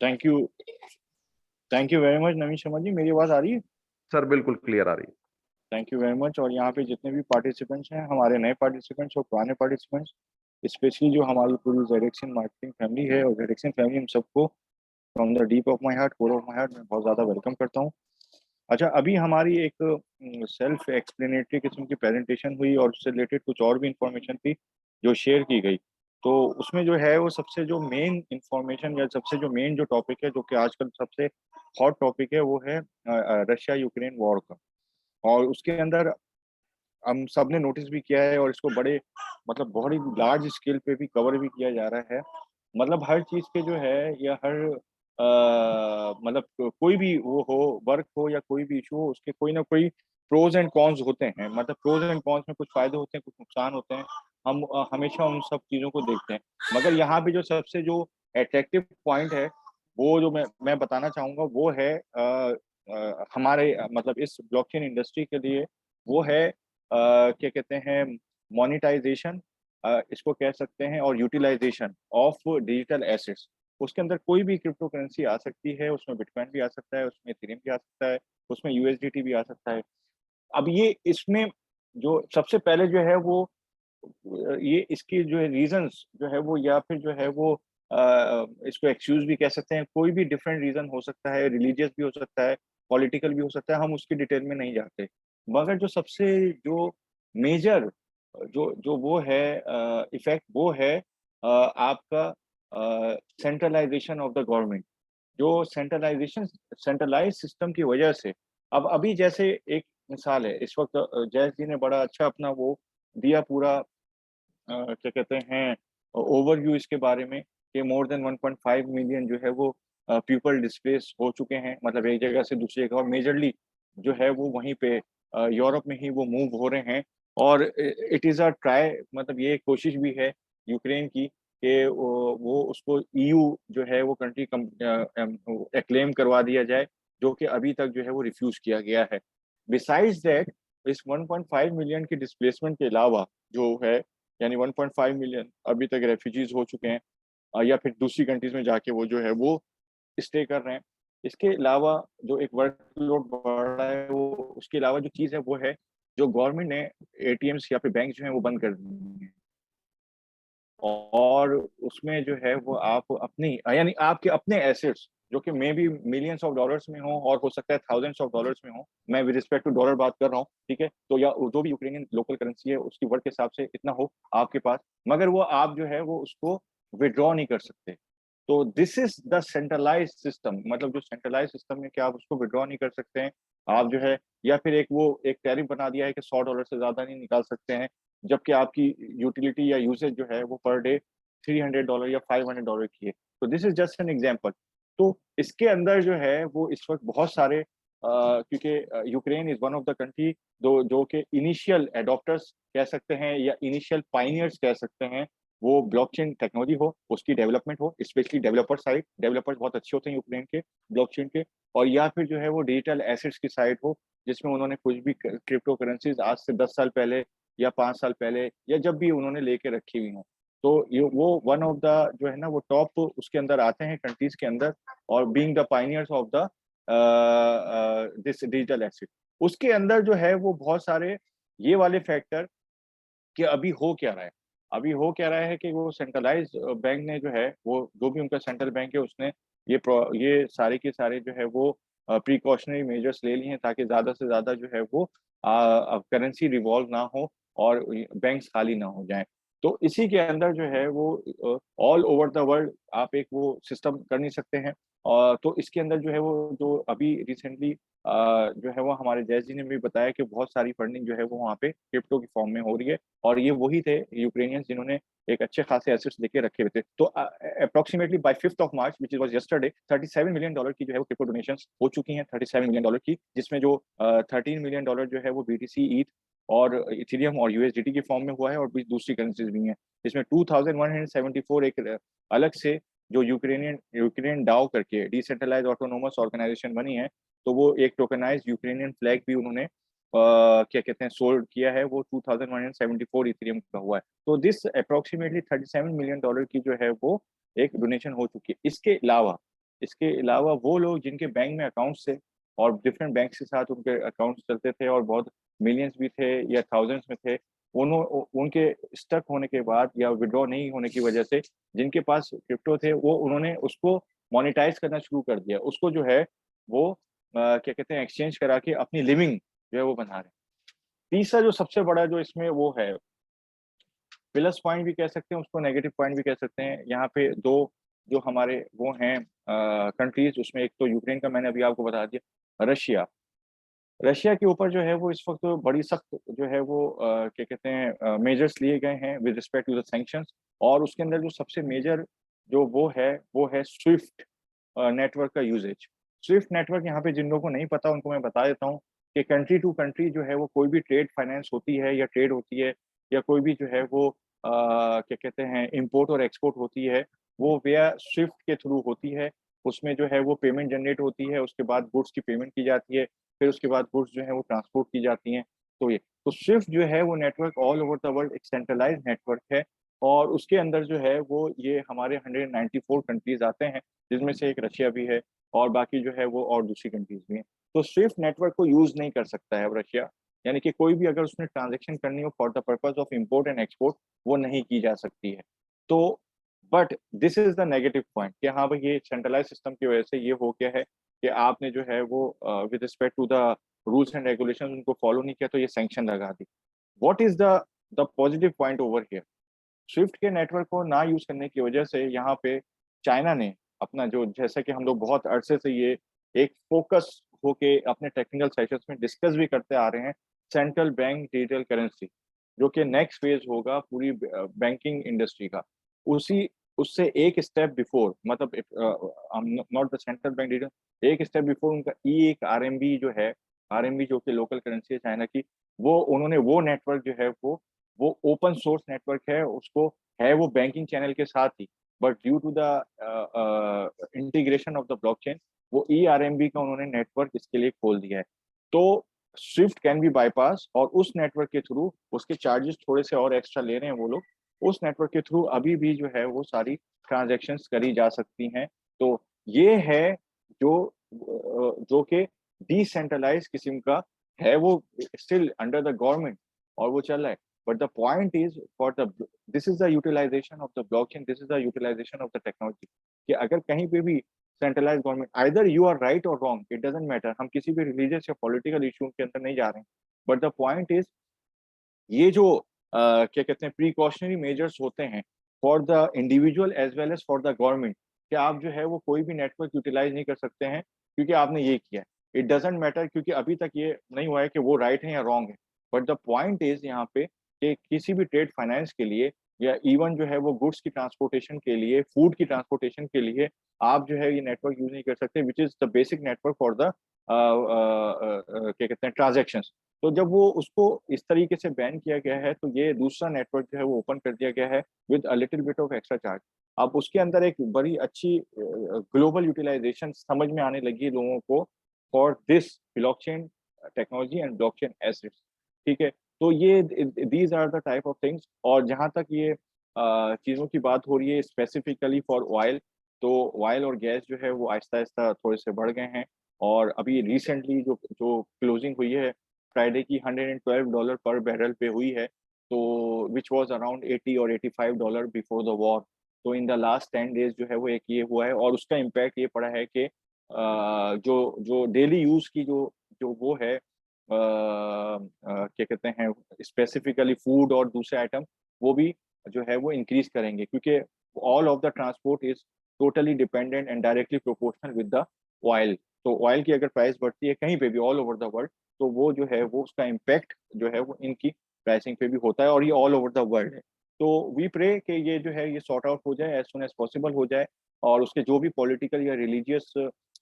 Thank you. Thank you very much Naveen Sharma ji, मेरी आवाज़ आ रही है? सर बिल्कुल क्लियर आ रही है। Thank you very much. और यहाँ पे जितने भी पार्टिसिपेंट्स हैं, हमारे नए पार्टिसिपेंट्स और पुराने पार्टिसिपेंट्स, स्पेशली जो हमारी पूरी जेडेक्सन मार्केटिंग फैमिली है और जेडेक्सन फैमिली, हम सबको from the deep of my heart, core of my heart, मैं बहुत ज़्यादा वेलकम करता हूँ। अच्छा, अभी हमारी एक सेल्फ एक्सप्लेनेटरी किस्म की प्रेजेंटेशन हुई और उससे रिलेटेड कुछ और भी इंफॉर्मेशन थी जो शेयर की गई। तो उसमें जो है वो सबसे जो मेन इंफॉर्मेशन या सबसे जो मेन जो टॉपिक है, जो कि आजकल सबसे हॉट टॉपिक है, वो है रशिया यूक्रेन वॉर का। और उसके अंदर हम सब ने नोटिस भी किया है और इसको बड़े मतलब बहुत ही लार्ज स्केल पे भी कवर भी किया जा रहा है। मतलब हर चीज के जो है या हर मतलब कोई भी वो हो, वर्क हो या कोई भी इशू हो, उसके कोई ना कोई प्रोज एंड कॉन्स होते हैं। मतलब प्रोज एंड कॉन्स में कुछ फायदे होते हैं, कुछ नुकसान होते हैं। हम हमेशा उन सब चीजों को देखते हैं। मगर यहाँ पे जो सबसे जो अट्रैक्टिव पॉइंट है, वो जो मैं बताना चाहूंगा, वो है हमारे मतलब इस ब्लॉकचेन इंडस्ट्री के लिए, वो है क्या कहते हैं, मोनेटाइजेशन इसको कह सकते हैं, और यूटिलाइजेशन ऑफ डिजिटल एसेट्स। उसके अंदर कोई भी क्रिप्टो करेंसी आ सकती है, उसमें बिटकॉइन भी आ सकता है, उसमें इथेरियम भी आ सकता है, उसमें यूएसडीटी भी आ सकता है। अब ये इसमें जो सबसे पहले जो है वो ये इसकी जो है रीजंस जो है वो, या फिर जो है वो इसको एक्सक्यूज भी कह सकते हैं। कोई भी डिफरेंट रीजन हो सकता है, रिलीजियस भी हो सकता है, पॉलिटिकल भी हो सकता है, हम उसकी डिटेल में नहीं जाते। मगर जो सबसे जो मेजर जो जो वो है इफेक्ट, वो है आपका सेंट्रलाइजेशन ऑफ द गवर्नमेंट। जो सेंट्रलाइज सिस्टम की वजह से, अब अभी जैसे एक मिसाल है, इस वक्त जयेश जी ने बड़ा अच्छा अपना वो दिया पूरा क्या कहते हैं, ओवरव्यू इसके बारे में, कि मोर देन 1.5 मिलियन जो है वो पीपल डिस्प्लेस हो चुके हैं, मतलब एक जगह से दूसरी जगह, और मेजरली जो है वो वहीं पे यूरोप में ही वो मूव हो रहे हैं। और इट इज़ अ ट्राई, मतलब ये कोशिश भी है यूक्रेन की कि वो उसको ईयू जो है वो कंट्री एक्लेम करवा दिया जाए, जो कि अभी तक जो है वो रिफ्यूज किया गया है। बिसाइड्स दैट, इस 1.5 मिलियन की डिस्प्लेसमेंट के अलावा जो है, यानी 1.5 मिलियन अभी तक रेफ्यूजीज हो चुके हैं, या फिर दूसरी कंट्रीज में जाके वो जो है वो स्टे कर रहे हैं। इसके अलावा जो एक वर्कलोड बढ़ रहा है, वो उसके अलावा जो चीज़ है वो है, जो गवर्नमेंट ने एटीएम्स या फिर बैंक जो है वो बंद कर दिए हैं। और उसमें जो है वो आप अपनी यानी आपके अपने एसेट्स, जो कि may be millions of dollars में हो और हो सकता है थाउजेंड्स ऑफ डॉलर्स में हो, मैं विद रिस्पेक्ट टू डॉलर बात कर रहा हूँ, ठीक है, तो या जो भी यूक्रेनियन लोकल करेंसी है उसकी वर्थ के हिसाब से इतना हो आपके पास, मगर वो आप जो है वो उसको विड्रॉ नहीं कर सकते। तो this is the centralize system, मतलब जो सेंट्रलाइज सिस्टम है कि आप उसको विड्रॉ नहीं कर सकते हैं। आप जो है, या फिर एक वो एक टैरिफ बना दिया है कि $100 से ज्यादा नहीं निकाल सकते हैं, जबकि आपकी यूटिलिटी या यूसेज जो है वो पर डे $300 या $500 की है। तो this is just an example. तो इसके अंदर जो है वो इस वक्त बहुत सारे क्योंकि Ukraine is one of the country जो कि इनिशियल एडॉप्टर्स कह सकते हैं या इनिशियल पाइनियर्स कह सकते हैं, वो ब्लॉकचेन टेक्नोलॉजी हो, उसकी डेवलपमेंट हो, स्पेशली डेवलपर साइड, डेवलपर्स बहुत अच्छे होते हैं यूक्रेन के ब्लॉकचेन के, और या फिर जो है वो डिजिटल एसेट्स की साइड हो, जिसमें उन्होंने कुछ भी क्रिप्टो करेंसीज आज से 10 साल पहले या 5 साल पहले या जब भी उन्होंने लेके रखी हुई हो, तो ये वो वन ऑफ द जो है ना वो टॉप उसके अंदर आते हैं कंट्रीज के अंदर, और being the Pioneers of the this digital asset. उसके अंदर जो है वो बहुत सारे ये वाले फैक्टर, कि अभी हो क्या रहा है। अभी हो क्या रहा है कि वो सेंट्रलाइज बैंक ने जो है वो जो भी उनका सेंट्रल बैंक है, उसने ये सारे के सारे जो है वो प्रिकॉशनरी मेजर्स ले लिए हैं, ताकि ज्यादा से ज्यादा जो है वो करेंसी रिवॉल्व ना हो और बैंक्स खाली ना हो जाएं। तो इसी के अंदर जो है वो ऑल ओवर द वर्ल्ड आप एक वो सिस्टम कर नहीं सकते हैं। और तो इसके अंदर जो है वो जो अभी रिसेंटली जो है वो हमारे जैस जी ने भी बताया कि बहुत सारी फंडिंग जो है वो वहाँ पे क्रिप्टो की फॉर्म में हो रही है, और ये वही थे यूक्रेनियंस जिन्होंने एक अच्छे खासे एसेट्स लेके रखे हुए थे। तो approximately by 5 March which was yesterday, $37 million की जो है वो क्रिप्टो डोनेशंस हो चुकी हैं, $37 मिलियन की, जिसमें जो $13 मिलियन जो है वो बीटीसी ईथ और इथेरियम और यूएसडीटी की फॉर्म में हुआ है, और भी दूसरी करेंसीज भी हैं। इसमें 2174 एक अलग से जो यूक्रेनियन डाओ करके डिसेंट्रलाइज ऑटोनोमस ऑर्गेनाइजेशन बनी है, तो वो एक टोकनाइज यूक्रेनियन फ्लैग भी उन्होंने क्या कहते हैं सोल्ड किया है, वो 2174 इथेरियम का हुआ है। तो दिस अप्रोक्सीमेटली $37 मिलियन की जो है वो एक डोनेशन हो चुकी है। इसके अलावा इसके अलावा वो लोग जिनके बैंक में अकाउंट्स थे और डिफरेंट बैंक के साथ उनके अकाउंट्स चलते थे और बहुत मिलियंस भी थे या थाउजेंड्स में थे, उनके स्टक होने के बाद या विड्रॉ नहीं होने की वजह से जिनके पास क्रिप्टो थे वो उन्होंने उसको मोनेटाइज करना शुरू कर दिया। उसको जो है वो क्या कहते हैं एक्सचेंज करा के अपनी लिविंग जो है वो बना रहे हैं। तीसरा जो सबसे बड़ा जो इसमें वो है प्लस पॉइंट भी कह सकते हैं उसको, नेगेटिव पॉइंट भी कह सकते हैं। यहाँ पे दो जो हमारे वो हैं कंट्रीज, उसमें एक तो यूक्रेन का मैंने अभी आपको बता दिया, रशिया। रशिया के ऊपर जो है वो इस वक्त बड़ी सख्त जो है वो क्या कहते हैं मेजर्स लिए गए हैं with respect to the sanctions. और उसके अंदर जो सबसे मेजर जो वो है स्विफ्ट नेटवर्क का यूजेज। स्विफ्ट नेटवर्क यहाँ पे जिन लोगों को नहीं पता उनको मैं बता देता हूँ कि कंट्री टू कंट्री जो है वो कोई भी ट्रेड फाइनेंस होती है या ट्रेड होती है या कोई भी जो है वो क्या कहते हैं इम्पोर्ट और एक्सपोर्ट होती है, वो वेया स्विफ्ट के थ्रू होती है। उसमें जो है वो पेमेंट जनरेट होती है, उसके बाद गुड्स की पेमेंट की जाती है, फिर उसके बाद गुड्स जो है वो ट्रांसपोर्ट की जाती हैं। तो ये तो स्विफ्ट जो है वो network all over the world एक सेंट्रलाइज्ड नेटवर्क है और उसके अंदर जो है वो ये हमारे 194 कंट्रीज आते हैं, जिसमें से एक रशिया भी है और बाकी जो है वो और दूसरी कंट्रीज भी हैं। तो स्विफ्ट नेटवर्क को यूज नहीं कर सकता है अब रशिया, यानी कि कोई भी अगर उसने ट्रांजेक्शन करनी हो for the purpose of import and export वो नहीं की जा सकती है। तो but this is the negative point कि हाँ भाई ये सेंट्रलाइज सिस्टम की वजह से ये हो गया है कि आपने जो है वो with respect to the rules and regulation उनको फॉलो नहीं किया तो ये सैंक्शन लगा दी। What is the positive point over here? Swift के नेटवर्क को ना यूज करने की वजह से यहाँ पे चाइना ने अपना जो, जैसा कि हम लोग बहुत अरसे से ये एक फोकस होके अपने टेक्निकल सेशंस में डिस्कस भी करते आ रहे हैं, सेंट्रल बैंक डिजिटल करेंसी जो कि नेक्स्ट फेज होगा पूरी बैंकिंग इंडस्ट्री का। उसी उससे एक स्टेप बिफोर, मतलब not the central bank digital, एक स्टेप बिफोर उनका एक आरएमबी जो है, आरएमबी जो कि लोकल करेंसी है चाइना की, वो उन्होंने वो नेटवर्क जो है वो ओपन सोर्स नेटवर्क है, उसको है वो बैंकिंग चैनल के साथ ही, but due to the integration of the blockchain वो ईआरएमबी का उन्होंने नेटवर्क इसके लिए खोल दिया है। तो स्विफ्ट कैन बी बाईपास और उस नेटवर्क के थ्रू उसके चार्जेस थोड़े से और एक्स्ट्रा ले रहे हैं वो लोग, उस नेटवर्क के थ्रू अभी भी जो है वो सारी ट्रांजेक्शन्स करी जा सकती हैं। तो ये है जो जो कि डिसेंट्रलाइज किस्म का है, वो स्टिल अंडर द गवर्नमेंट और वो चल रहा है। But the point is this is the utilization of the blockchain, this is the utilization of the technology कि अगर कहीं पे भी centralize government, either you are right और रॉन्ग, इट डजंट मैटर, हम किसी भी रिलीजियस या पॉलिटिकल इशू के अंदर नहीं जा रहे हैं, बट द पॉइंट इज ये जो क्या कहते हैं प्रिकॉशनरी मेजर्स होते हैं for the individual as well as for the government, कि आप जो है वो कोई भी नेटवर्क यूटिलाइज नहीं कर सकते हैं क्योंकि आपने ये किया है। इट डजेंट मैटर क्योंकि अभी तक ये नहीं हुआ है कि वो राइट है या रॉन्ग है, बट द पॉइंट इज यहाँ पे कि किसी भी ट्रेड फाइनेंस के लिए या इवन जो है वो गुड्स की ट्रांसपोर्टेशन के लिए, फूड की ट्रांसपोर्टेशन के लिए आप जो है ये नेटवर्क यूज नहीं कर सकते, which is the basic network for the क्या कहते हैं ट्रांजेक्शन। तो जब वो उसको इस तरीके से बैन किया गया है तो ये दूसरा नेटवर्क जो है वो ओपन कर दिया गया है with a little bit of extra charge. अब उसके अंदर एक बड़ी अच्छी ग्लोबल यूटिलाइजेशन समझ में आने लगी है लोगों को for this blockchain technology and blockchain assets. ठीक है, तो ये these are the type of things. और जहाँ तक ये चीज़ों की बात हो रही है स्पेसिफिकली फॉर ऑयल, तो ऑयल और गैस जो है वो आहिस्ता आहिस्ता थोड़े से बढ़ गए हैं। और अभी रिसेंटली जो जो क्लोजिंग हुई है फ्राइडे की $112 पर बैरल पे हुई है, तो विच वाज अराउंड 80 और $85 बिफोर द वॉर। तो इन द लास्ट 10 डेज जो है वो एक ये हुआ है और उसका इम्पैक्ट ये पड़ा है कि जो जो डेली यूज की जो जो वो है क्या कहते हैं स्पेसिफिकली फूड और दूसरे आइटम, वो भी जो है वो इंक्रीज करेंगे क्योंकि all of the transport is totally dependent and directly proportional with the oil. तो ऑयल की अगर प्राइस बढ़ती है कहीं पे भी ऑल ओवर द वर्ल्ड, तो वो जो है वो उसका इम्पैक्ट जो है वो इनकी प्राइसिंग पे भी होता है और ये ऑल ओवर द वर्ल्ड है। तो वी प्रे कि ये जो है ये सॉर्ट आउट हो जाए एज सुन एज पॉसिबल हो जाए और उसके जो भी पॉलिटिकल या रिलीजियस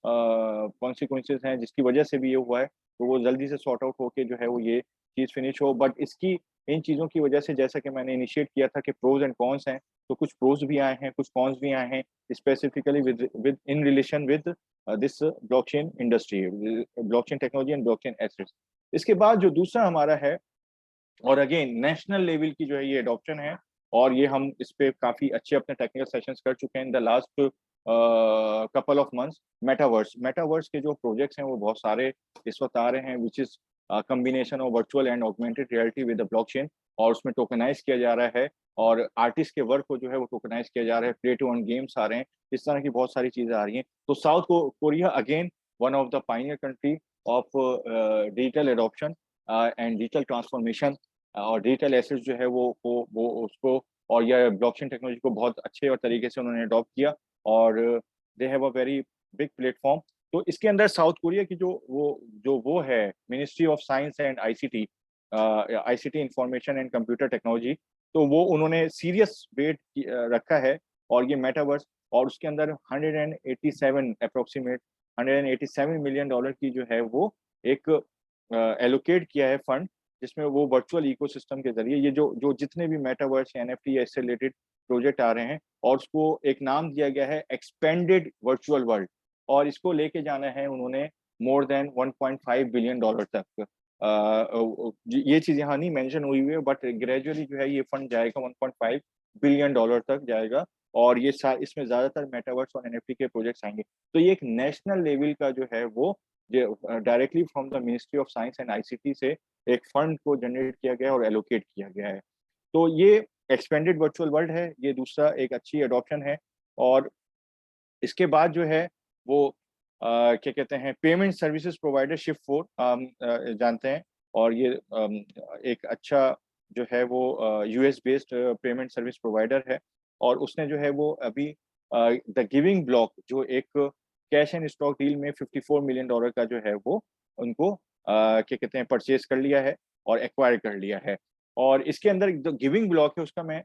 कॉन्सिक्वेंसेज हैं जिसकी वजह से भी ये हुआ है, तो वो जल्दी से सॉर्ट आउट होके जो है वो ये चीज़ फिनिश हो। बट इसकी इन चीज़ों की वजह से जैसा कि मैंने इनिशिएट किया था कि प्रोज एंड कॉन्स हैं, तो कुछ प्रोज भी आए हैं कुछ कॉन्स भी आए हैं specifically with in relation with this blockchain industry, blockchain technology and blockchain assets. इसके बाद जो दूसरा हमारा है, और अगेन नेशनल लेवल की जो है ये अडॉप्शन है और ये हम इस पे काफी अच्छे अपने टेक्निकल सेशंस कर चुके हैं in the last couple of months metaverse के जो प्रोजेक्ट्स हैं वो बहुत सारे इस वक्त आ रहे हैं, which is combination of virtual and augmented reality with the blockchain, और उसमें टोकनाइज किया जा रहा है और आर्टिस्ट के वर्क को जो है वो टोकनाइज किया जा रहा है, प्ले टू अर्न गेम्स आ रहे हैं, इस तरह की बहुत सारी चीजें आ रही हैं। तो south Korea again one of the pioneer country of digital adoption and digital transformation, और डिजिटल एसेट्स जो है वो उसको और यह ब्लॉकचेन टेक्नोलॉजी को बहुत अच्छे और तरीके से उन्होंने अडॉप्ट किया, और they have a very big platform. तो इसके अंदर साउथ कोरिया की जो है ministry of science and ICT information and computer technology, तो वो उन्होंने सीरियस वेट रखा है, और ये मेटावर्स और उसके अंदर 187 अप्रोक्सीमेट $187 मिलियन की जो है वो एक एलोकेट किया है फंड, जिसमें वो वर्चुअल इकोसिस्टम के जरिए ये जो जो जितने भी मेटावर्स एनएफटी ऐसे रिलेटेड प्रोजेक्ट आ रहे हैं, और उसको एक नाम दिया गया है एक्सपेंडेड वर्चुअल वर्ल्ड, और इसको लेके जाना है उन्होंने मोर देन $1.5 बिलियन तक। ये चीज यहाँ नहीं मेंशन हुई हुई है, बट ग्रेजुअली जो है ये फंड जाएगा $1.5 बिलियन तक जाएगा, और ये इसमें ज्यादातर मेटावर्स और एनएफटी के प्रोजेक्ट्स आएंगे। तो ये एक नेशनल लेवल का जो है वो directly from the ministry of science and ICT से एक फंड को जनरेट किया गया और एलोकेट किया गया है। तो ये एक्सपेंडेड वर्चुअल वर्ल्ड है, ये दूसरा एक अच्छी अडॉप्शन है। और इसके बाद जो है वो क्या कहते हैं, payment services provider shift four जानते हैं, और ये एक अच्छा जो है वो US based payment service provider है, और उसने जो है वो अभी द गिविंग ब्लॉक जो एक कैश एंड स्टॉक डील में $54 मिलियन का जो है वो उनको क्या कहते हैं परचेज कर लिया है और एक्वायर कर लिया है। और इसके अंदर जो गिविंग ब्लॉक है उसका मैं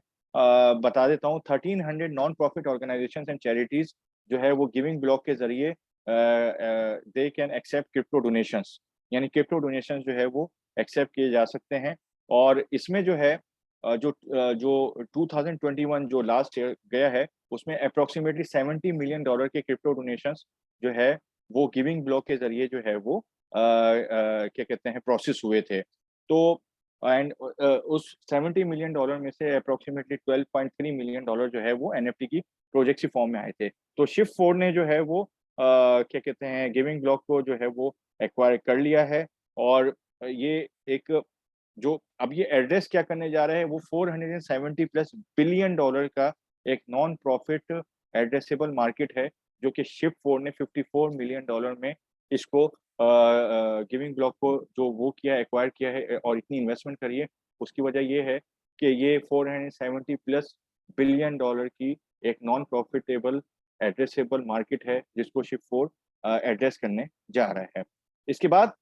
बता देता हूँ, 1300 non profit organization and charities जो है वो गिविंग ब्लॉक के जरिए they can accept crypto donations, यानी क्रिप्टो डोनेशन जो है वो एक्सेप्ट किए जा सकते हैं। और इसमें जो है जो 2021 जो लास्ट ईयर गया है उसमें अप्रोक्सीमेटली $70 मिलियन के क्रिप्टो डोनेशंस जो है वो गिविंग ब्लॉक के जरिए जो है वो क्या कहते हैं प्रोसेस हुए थे। तो एंड उस $70 मिलियन में से अप्रोक्सीमेटली $12.3 मिलियन जो है वो एनएफटी की प्रोजेक्ट की फॉर्म में आए थे। तो शिफ्ट फोर ने जो है वो क्या कहते हैं गिविंग ब्लॉक को जो है वो एक्वायर कर लिया है, और ये एक जो अब ये एड्रेस क्या करने जा रहे हैं वो $470+ बिलियन का एक नॉन प्रॉफिट एड्रेसेबल मार्केट है, जो कि शिफ्ट फोर ने $54 मिलियन में इसको गिविंग ब्लॉक को जो वो किया एक्वायर किया है और इतनी इन्वेस्टमेंट करी है। उसकी वजह ये है कि ये $470+ बिलियन की एक नॉन प्रॉफिटेबल एड्रेसेबल मार्केट है जिसको शिफ्ट फोर एड्रेस करने जा रहा है। इसके बाद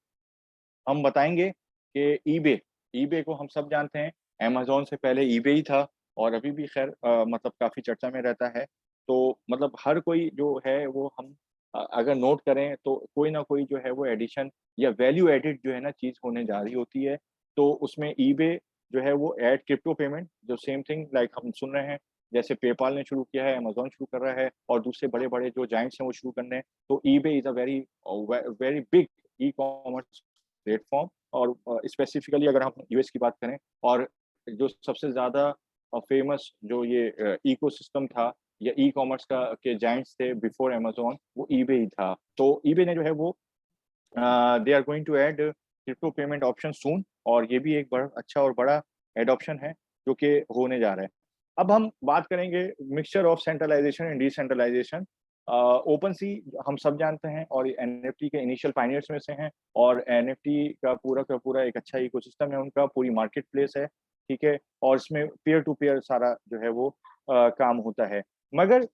हम बताएंगे कि ईबे ईबे को हम सब जानते हैं, अमेज़न से पहले ईबे ही था, और अभी भी खैर मतलब काफ़ी चर्चा में रहता है। तो मतलब हर कोई जो है वो हम अगर नोट करें तो कोई ना कोई जो है वो एडिशन या वैल्यू एडेड जो है ना चीज़ होने जा रही होती है। तो उसमें ईबे जो है वो ऐड क्रिप्टो पेमेंट जो सेम थिंग लाइक हम सुन रहे हैं, जैसे पेपाल ने शुरू किया है, अमेज़न शुरू कर रहा है, और दूसरे बड़े-बड़े जो जायंट्स हैं वो शुरू कर रहे हैं। तो eBay is a very big e-commerce platform, और स्पेसिफिकली अगर हम यूएस की बात करें, और जो सबसे ज़्यादा फ़ेमस जो ये इकोसिस्टम था या ई-कॉमर्स का के जायंट्स थे बिफोर अमेज़न, वो ईबे ही था। तो ईबे ने जो है वो they are going to add crypto payment option soon, और ये भी एक बड़ा अच्छा और बड़ा एडॉप्शन है जो कि होने जा रहा है। अब हम बात करेंगे mixture of centralisation and decentralisation. OpenSea हम सब जानते हैं और एनएफटी के इनिशियल पायनियर्स में से हैं, और एनएफटी का पूरा एक अच्छा इकोसिस्टम है उनका, पूरी मार्केट प्लेस है, ठीक है, और इसमें पीयर टू पीयर सारा जो है वो काम होता है। मगर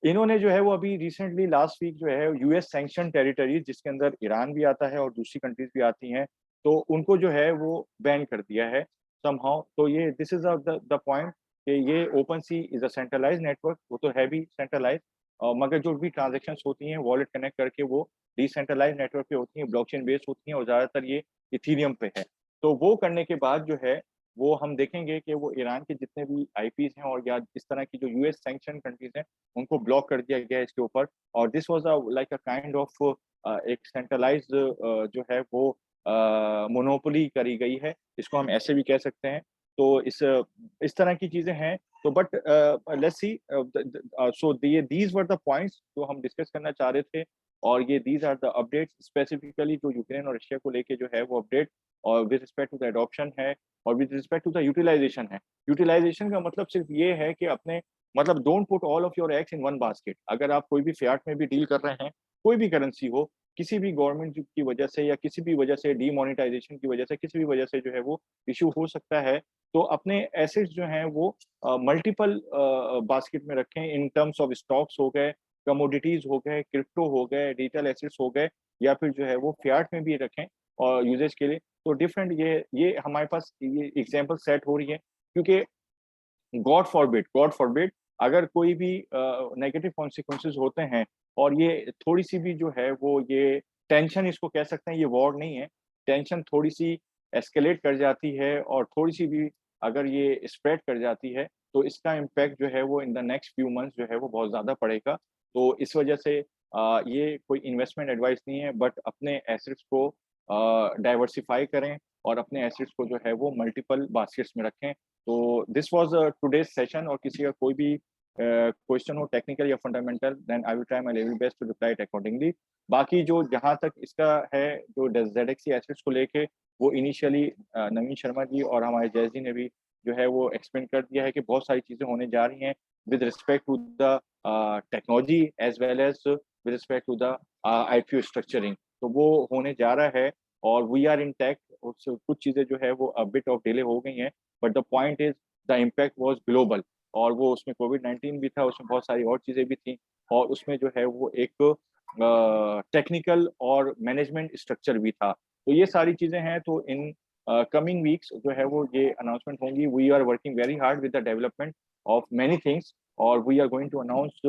इन्होंने जो है वो अभी रिसेंटली लास्ट वीक जो है यूएस सैंक्शन टेरिटरी जिसके अंदर ईरान भी आता है और दूसरी कंट्रीज भी आती हैं, तो उनको जो है वो बैन कर दिया है समहाउ। तो ये दिस इज द पॉइंट कि ये OpenSea is a centralize network, वो तो है भी सेंट्रलाइज, मगर जो भी ट्रांजेक्शन्स होती हैं वॉलेट कनेक्ट करके वो डिसेंट्रलाइज नेटवर्क पे होती हैं, ब्लॉकचेन बेस्ड होती हैं, और ज़्यादातर ये इथीरियम पे है। तो वो करने के बाद जो है वो हम देखेंगे कि वो ईरान के जितने भी आईपीज हैं और या इस तरह की जो यूएस सैंक्शन कंट्रीज हैं उनको ब्लॉक कर दिया गया है इसके ऊपर। और this was like a kind of एक सेंट्रलाइज्ड जो है वो मोनोपोली करी गई है, इसको हम ऐसे भी कह सकते हैं। तो इस तरह की चीजें हैं तो but let's see, so these were the points जो हम डिस्कस करना चाह रहे थे, और ये these are the updates specifically जो यूक्रेन और रशिया को लेके जो है वो अपडेट, और with respect to the adoption है, और with respect to the utilization है। यूटिलाइजेशन का मतलब सिर्फ ये है कि अपने मतलब don't put all of your eggs in one basket. अगर आप कोई भी फियाट में भी डील कर रहे हैं, कोई भी करेंसी हो, किसी भी गवर्नमेंट की वजह से या किसी भी वजह से डीमोनेटाइजेशन की वजह से किसी भी वजह से जो है वो इशू हो सकता है, तो अपने एसेट्स जो हैं वो मल्टीपल बास्केट में रखें, इन टर्म्स ऑफ स्टॉक्स हो गए, कमोडिटीज हो गए, क्रिप्टो हो गए, डिजिटल एसेट्स हो गए, या फिर जो है वो फियाट में भी रखें और यूजेज के लिए। तो डिफरेंट ये हमारे पास ये एग्जांपल सेट हो रही है, क्योंकि गॉड फॉरबिड अगर कोई भी नेगेटिव कॉन्सिक्वेंसेस होते हैं, और ये थोड़ी सी भी जो है वो ये टेंशन इसको कह सकते हैं, ये वॉर नहीं है, टेंशन थोड़ी सी एस्केलेट कर जाती है और थोड़ी सी भी अगर ये स्प्रेड कर जाती है, तो इसका इम्पैक्ट जो है वो in the next few months जो है वो बहुत ज़्यादा पड़ेगा। तो इस वजह से ये कोई इन्वेस्टमेंट एडवाइस नहीं है, बट अपने एसेट्स को डाइवर्सिफाई करें और अपने एसेट्स को जो है वो मल्टीपल बास्केट्स में रखें। तो दिस वाज टुडेज सेशन, और किसी का कोई भी क्वेश्चन हो टेक्निकल या fundamental, then I will try my level best to reply it accordingly. बाकी जो जहाँ तक इसका है जो जेडएक्सी एसेट्स को लेके, वो इनिशियली नवीन शर्मा जी और हमारे जय जी ने भी जो है वो एक्सप्लेन कर दिया है कि बहुत सारी चीजें होने जा रही हैं with respect to the technology as well as with respect to the IPO structuring. तो वो होने जा रहा है, और वी आर इन टेक, कुछ चीजें जो है वो बिट ऑफ डिले हो गई हैं, but the point is the impact was global, और वो उसमें कोविड-19 भी था, उसमें बहुत सारी और चीजें भी थी, और उसमें जो है वो एक टेक्निकल और मैनेजमेंट स्ट्रक्चर भी था। तो ये सारी चीजें हैं, तो इन कमिंग वीक्स जो है वो ये अनाउंसमेंट होंगी। We are working very hard with the development of many things, और we are going to announce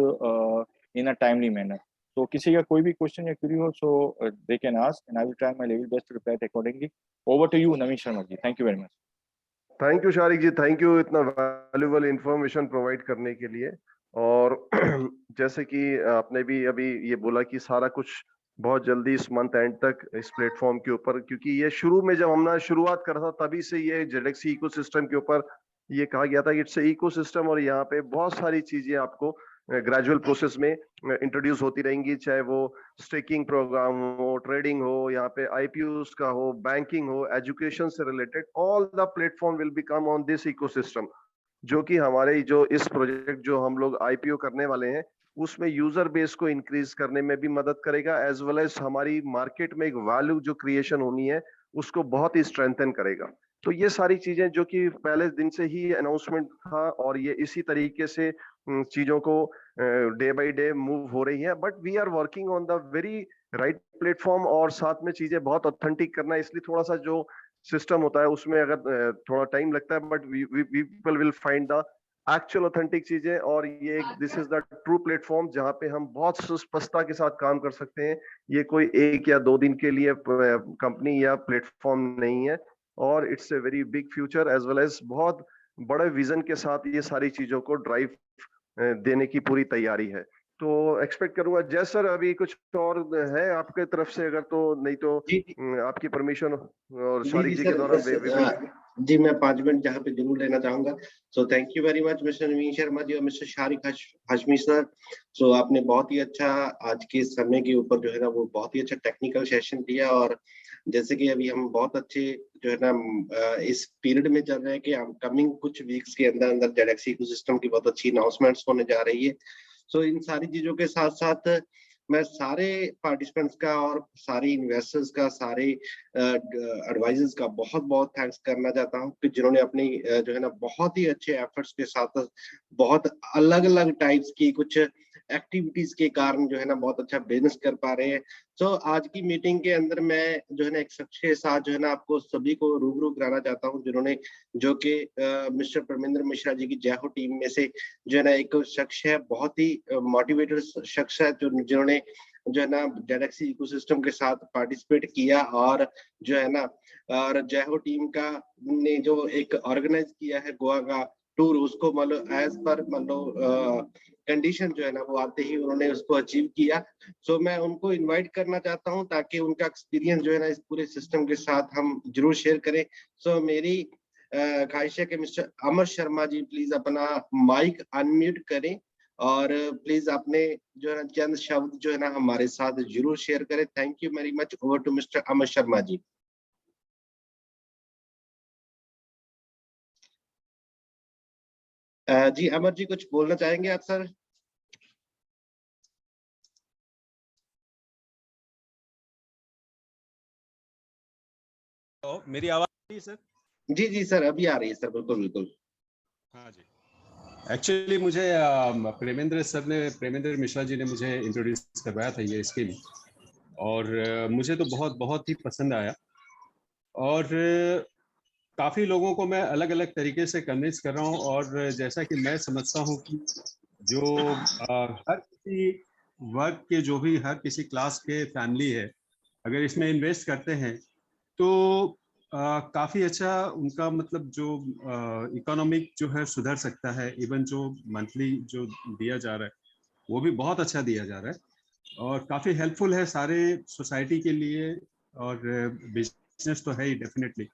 in a timely manner. तो किसी का कोई भी क्वेश्चन या क्वेरी हो, so they can ask and I will try my level best to reply accordingly. Over to you Naveen Sharma ji, thank you very much. Thank you Sharik ji, thank you इतना valuable information provide करने के लिए। और जैसे कि आपने भी अभी ये बोला कि सारा कुछ बहुत जल्दी इस मंथ एंड तक इस प्लेटफॉर्म के ऊपर, क्योंकि ये शुरू में जब हमने शुरुआत करा था तभी से ये जेडेक्सी इकोसिस्टम के ऊपर ये कहा गया था कि इट्स इकोसिस्टम, और यहाँ पे बहुत सारी चीजें आपको ग्रेजुअल प्रोसेस में इंट्रोड्यूस होती रहेंगी, चाहे वो स्टेकिंग प्रोग्राम हो, ट्रेडिंग हो, यहाँ पे आईपीओस का हो, बैंकिंग हो, एजुकेशन से related, all the platform will become on this ecosystem. जो कि हमारे जो इस प्रोजेक्ट जो हम लोग आईपीओ करने वाले हैं उसमें यूजर बेस को इंक्रीज करने में भी मदद करेगा, एज वेल एज हमारी मार्केट में एक वैल्यू जो क्रिएशन होनी है उसको बहुत ही स्ट्रेंथन करेगा। तो ये सारी चीजें जो कि पहले दिन से ही अनाउंसमेंट था, और ये इसी तरीके से चीजों को डे बाय डे मूव हो रही है, but we are working on the very right platform, और साथ में चीजें बहुत ऑथेंटिक करना है, इसलिए थोड़ा सा जो सिस्टम होता है उसमें अगर थोड़ा टाइम लगता है, but people will find the actual authentic चीजें, और ये this is the true platform जहां पे हम बहुत स्पष्टता के साथ काम कर सकते हैं। ये कोई एक या दो दिन के लिए कंपनी या प्लेटफॉर्म नहीं है, और it's a very big future as well as बहुत बड़े विजन के साथ ये सारी चीजों को ड्राइव देने की पूरी तैयारी है। तो एक्सपेक्ट करूंगा जय सर अभी कुछ और है आपके तरफ से, अगर तो नहीं तो जी आपकी परमिशन और जी शारिक जी के सर, द्वारा जी मैं 5 मिनट यहाँ पे जरूर लेना चाहूंगा। So thank you very much mister Naveen Sharma ji और mister Sharik Hashmi sir. So आपने बहुत ही अच्छा आज के समय के ऊपर जो है ना वो बहुत ही अच्छा टेक्निकल सेशन दिया, और जैसे कि अभी हम बहुत अच्छे जो है ना इस पीरियड में चल रहे हैं कि हम कमिंग कुछ वीक्स के अंदर अंदर जेडेक्सी इकोसिस्टम की बहुत अच्छी अनाउंसमेंट्स होने जा रही है। सो इन सारी चीजों के साथ साथ मैं सारे पार्टिसिपेंट्स का और सारे इन्वेस्टर्स का, सारे एडवाइजर्स का बहुत बहुत थैंक्स करना चाहता हूँ कि जिन्होंने अपनी जो है ना बहुत ही अच्छे एफर्ट्स के साथ बहुत अलग अलग टाइप्स की कुछ एक्टिविटीज के कारण जो है ना बहुत अच्छा बिजनेस कर पा रहे हैं। सो आज की मीटिंग के अंदर मैं जो है ना एक शख्स के साथ जो है ना आपको सभी को रूबरू कराना चाहता हूँ, जिन्होंने जो कि मिस्टर परमिंदर मिश्रा जी की जयहो टीम में से जो है ना एक शख्स है, बहुत ही मोटिवेटेड शख्स है, जो जिन्होंने जो है ना जेडेक्सी इकोसिस्टम के साथ पार्टिसिपेट किया, और जो है ना और जयहो टीम का ने जो एक ऑर्गेनाइज किया है गोवा का टूर, उसको मान लो एज पर मान लो कंडीशन जो है ना वो आते ही उन्होंने उसको अचीव किया। सो मैं उनको इनवाइट करना चाहता हूं ताकि उनका एक्सपीरियंस जो है ना इस पूरे सिस्टम के साथ हम जरूर शेयर करें। सो मेरी ख्वाहिश है कि मिस्टर अमर शर्मा जी प्लीज अपना माइक अनम्यूट करें और प्लीज अपने जो है ना चंद शब्द जो है ना हमारे साथ जरूर शेयर करें। Thank you very much. Over to mister Amar Sharma ji. जी अमर जी कुछ बोलना चाहेंगे आप सर? तो मेरी आवाज आ रही है सर? जी जी सर अभी आ रही है सर, बिल्कुल बिल्कुल। हाँ जी, एक्चुअली मुझे प्रेमेंद्र मिश्रा जी ने मुझे इंट्रोड्यूस करवाया था ये स्कीम, और मुझे तो बहुत बहुत ही पसंद आया, और काफ़ी लोगों को मैं अलग अलग तरीके से कन्विंस कर रहा हूँ। और जैसा कि मैं समझता हूँ कि जो हर किसी वर्ग के, जो भी हर किसी क्लास के फैमिली है, अगर इसमें इन्वेस्ट करते हैं तो काफ़ी अच्छा उनका मतलब जो इकोनॉमिक जो है सुधर सकता है। इवन जो मंथली जो दिया जा रहा है वो भी बहुत अच्छा दिया जा रहा है और काफ़ी हेल्पफुल है सारे सोसाइटी के लिए, और बिजनेस तो है ही डेफिनेटली।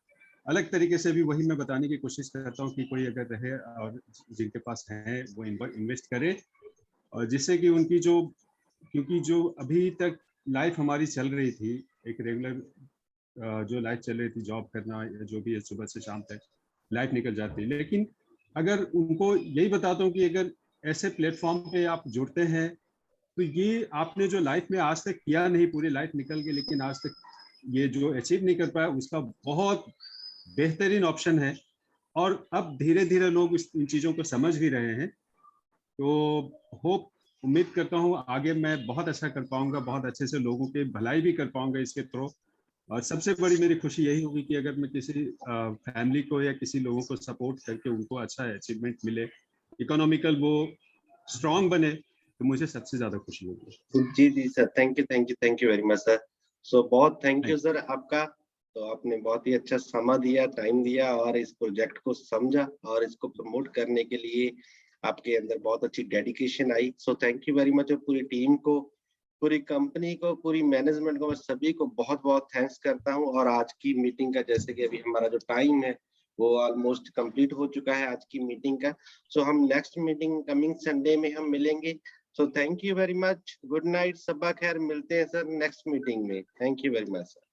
अलग तरीके से भी वही मैं बताने की कोशिश करता हूँ कि कोई अगर रहे और जिनके पास है वो इन्वेस्ट करे, और जिससे कि उनकी जो, क्योंकि जो अभी तक लाइफ हमारी चल रही थी, एक रेगुलर जो लाइफ चल रही थी, जॉब करना या जो भी है, सुबह से शाम तक लाइफ निकल जाती है। लेकिन अगर उनको यही बताता हूँ कि अगर ऐसे प्लेटफॉर्म पे आप जुड़ते हैं तो ये आपने जो लाइफ में आज तक किया नहीं, पूरी लाइफ निकल गई लेकिन आज तक ये जो अचीव नहीं कर पाया, उसका बहुत बेहतरीन ऑप्शन है। और अब धीरे धीरे लोग इन चीज़ों को समझ भी रहे हैं। तो उम्मीद करता हूँ आगे मैं बहुत अच्छा कर पाऊंगा, बहुत अच्छे से लोगों की भलाई भी कर पाऊंगा इसके थ्रू। और सबसे बड़ी मेरी खुशी यही होगी कि अगर मैं किसी फैमिली को या किसी लोगों को सपोर्ट करके उनको अच्छा अचीवमेंट मिले, इकोनॉमिकल वो स्ट्रांग बने, तो मुझे सबसे ज्यादा खुशी होगी। जी जी sir, thank you very much sir. So बहुत थैंक यू सर आपका। तो आपने बहुत ही अच्छा समय दिया, टाइम दिया और इस प्रोजेक्ट को समझा और इसको प्रमोट करने के लिए आपके अंदर बहुत अच्छी dedication I. So thank you very much. और पूरी टीम को, पूरी कंपनी को, पूरी मैनेजमेंट को, मैं सभी को बहुत बहुत थैंक्स करता हूँ। और आज की मीटिंग का, जैसे कि अभी हमारा जो टाइम है वो ऑलमोस्ट कंप्लीट हो चुका है आज की मीटिंग का। सो हम नेक्स्ट मीटिंग कमिंग संडे में हम मिलेंगे। So thank you very much. Good night, सबा खैर, मिलते हैं सर नेक्स्ट मीटिंग में। Thank you very much sir.